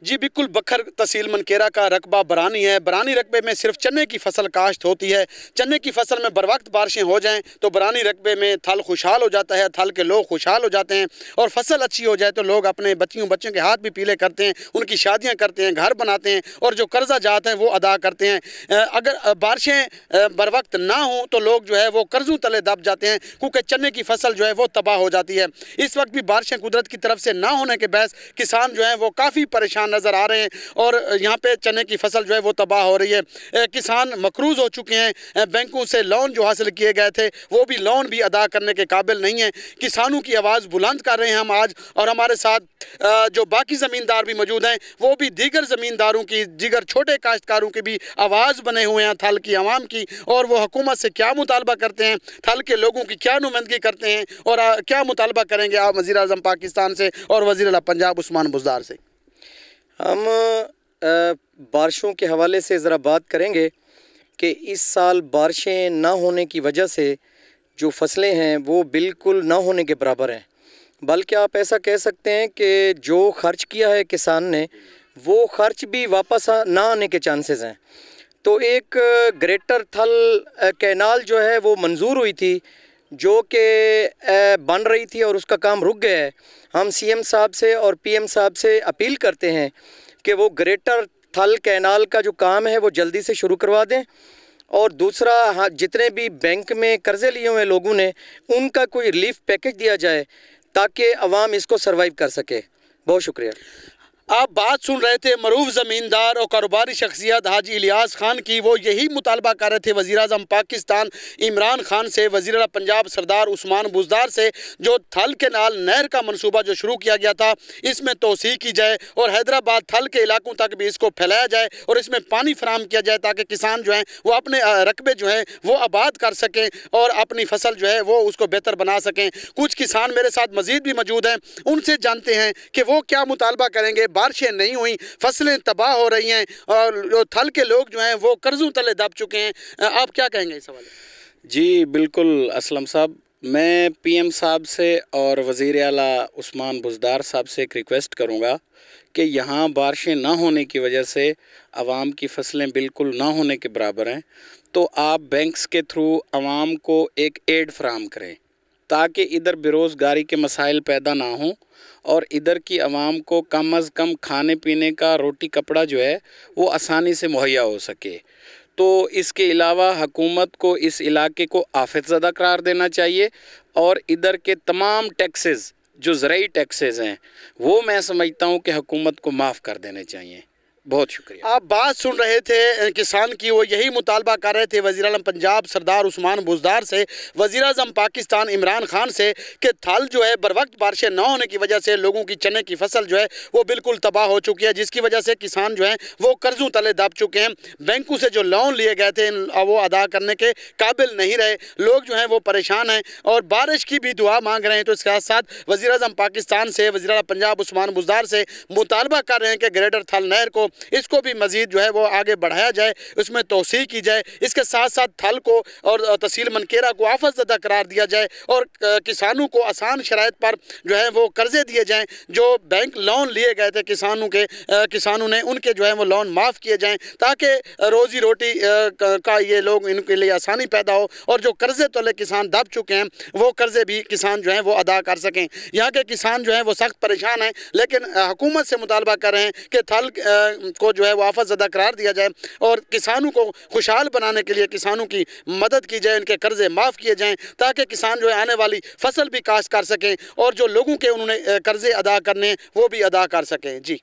जी बिल्कुल, बखर तहसील मनकेरा का रकबा बरानी है। बरानी रकबे में सिर्फ चने की फसल काश्त होती है। चने की फसल में बर वक्त बारिशें हो जाएं तो बरानी रकबे में थल खुशहाल हो जाता है, थल के लोग खुशहाल हो जाते हैं। और फसल अच्छी हो जाए तो लोग अपने बच्चों के हाथ भी पीले करते हैं, उनकी शादियां करते हैं, घर बनाते हैं और जो कर्जा जाते हैं वो अदा करते हैं। अगर बारिशें बर वक्त ना हों तो लोग जो है वो कर्जों तले दब जाते हैं, क्योंकि चने की फसल जो है वो तबाह हो जाती है। इस वक्त भी बारिशें कुदरत की तरफ से ना होने के बहस किसान जो है वो काफ़ी परेशान नज़र आ रहे हैं और यहाँ पे चने की फसल जो है वो तबाह हो रही है। किसान मकरूज़ हो चुके हैं। बैंकों से लोन जो हासिल किए गए थे वो भी लोन भी अदा करने के काबिल नहीं है। किसानों की आवाज़ बुलंद कर रहे हैं हम आज, और हमारे साथ जो बाकी ज़मींदार भी मौजूद हैं वो भी दीगर ज़मींदारों की, दीगर छोटे काश्तकारों की भी आवाज़ बने हुए हैं थल की आवाम की, और वो हुकूमत से क्या मुतालबा करते हैं, थल के लोगों की क्या नुमाइंदगी करते हैं और क्या मुतालबा करेंगे आप वज़ीर आज़म पाकिस्तान से और वज़ीर आला पंजाब उस्मान बुज़दार से। हम बारिशों के हवाले से ज़रा बात करेंगे कि इस साल बारिशें ना होने की वजह से जो फसलें हैं वो बिल्कुल ना होने के बराबर हैं। बल्कि आप ऐसा कह सकते हैं कि जो खर्च किया है किसान ने वो खर्च भी वापस ना आने के चांसेस हैं। तो एक ग्रेटर थल कैनाल जो है वो मंजूर हुई थी, जो कि बन रही थी और उसका काम रुक गया है। हम सीएम साहब से और पीएम साहब से अपील करते हैं कि वो ग्रेटर थल कैनाल का जो काम है वो जल्दी से शुरू करवा दें, और दूसरा जितने भी बैंक में कर्ज़े लिए हुए लोगों ने उनका कोई रिलीफ पैकेज दिया जाए ताकि अवाम इसको सर्वाइव कर सके। बहुत शुक्रिया। आप बात सुन रहे थे मरूफ ज़मींदार और कारोबारी शख्सियत हाजी इलियास खान की। वो यही मुतालबा कर रहे थे वज़ीर आज़म पाकिस्तान इमरान खान से, वज़ीर आला पंजाब सरदार उस्मान बुज़दार से, जो थल कैनाल नहर का मनसूबा जो शुरू किया गया था इसमें तोसी की जाए और हैदराबाद थल के इलाकों तक भी इसको फैलाया जाए और इसमें पानी फराहम किया जाए ताकि किसान जो हैं वो अपने रकबे जो हैं वो आबाद कर सकें और अपनी फसल जो है वो उसको बेहतर बना सकें। कुछ किसान मेरे साथ मज़ीद भी मौजूद हैं, उनसे जानते हैं कि वो क्या मुतालबा करेंगे। बारिशें नहीं हुई, फसलें तबाह हो रही हैं और जो थल के लोग जो हैं वो कर्जों तले दब चुके हैं। आप क्या कहेंगे इस हवाले? जी बिल्कुल असलम साहब, मैं पीएम साहब से और वज़ीर आला उस्मान बुज़दार साहब से एक रिक्वेस्ट करूँगा कि यहाँ बारिशें ना होने की वजह से आवाम की फसलें बिल्कुल ना होने के बराबर हैं, तो आप बैंक्स के थ्रू आवाम को एक एड फराहम करें ताकि इधर बेरोज़गारी के मसाइल पैदा ना हों और इधर की आवाम को कम अज़ कम खाने पीने का रोटी कपड़ा जो है वो आसानी से मुहैया हो सके। तो इसके अलावा हुकूमत को इस इलाके को आफत ज़दा करार देना चाहिए और इधर के तमाम टैक्सेस जो ज़राई टैक्सेस हैं वो मैं समझता हूँ कि हुकूमत को माफ़ कर देने चाहिए। बहुत शुक्रिया। आप बात सुन रहे थे किसान की, वो यही मुतालबा कर रहे थे वज़ीर आज़म पंजाब सरदार उस्मान बुज़दार से, वज़ीर आज़म पाकिस्तान इमरान खान से कि थल जो है बर वक्त बारिशें न होने की वजह से लोगों की चने की फसल जो है वो बिल्कुल तबाह हो चुकी है, जिसकी वजह से किसान जो हैं वो कर्ज़ों तले दब चुके हैं। बैंकों से जो लोन लिए गए थे वो अदा करने के काबिल नहीं रहे, लोग जो हैं वो परेशान हैं और बारिश की भी दुआ मांग रहे हैं। तो इसके साथ साथ वज़ीर आज़म पाकिस्तान से, वज़ीर आला पंजाब उस्मान बुज़दार से मुतालबा कर रहे हैं कि ग्रेटर थल नहर को इसको भी मज़ीद जो है वो आगे बढ़ाया जाए, उसमें तोसी की जाए। इसके साथ साथ थल को और तहसील मनकेरा को आफत ज़दा करार दिया जाए और किसानों को आसान शराइत पर जो है वो कर्ज़े दिए जाएं। जो बैंक लोन लिए गए थे किसानों ने उनके जो है वो लोन माफ़ किए जाएं ताकि रोज़ी रोटी का ये लोग इनके लिए आसानी पैदा हो और जो कर्ज़े तले किसान दब चुके हैं वो कर्ज़े भी किसान जो हैं वो अदा कर सकें। यहाँ के किसान जो हैं वो सख्त परेशान हैं, लेकिन हुकूमत से मुतालबा कर रहे हैं कि थल को जो है वो आफत ज़दा करार दिया जाए और किसानों को खुशहाल बनाने के लिए किसानों की मदद की जाए, इनके कर्ज़े माफ़ किए जाएं ताकि किसान जो है आने वाली फसल भी काश्त कर सकें और जो लोगों के उन्होंने कर्ज़े अदा करने वो भी अदा कर सकें। जी।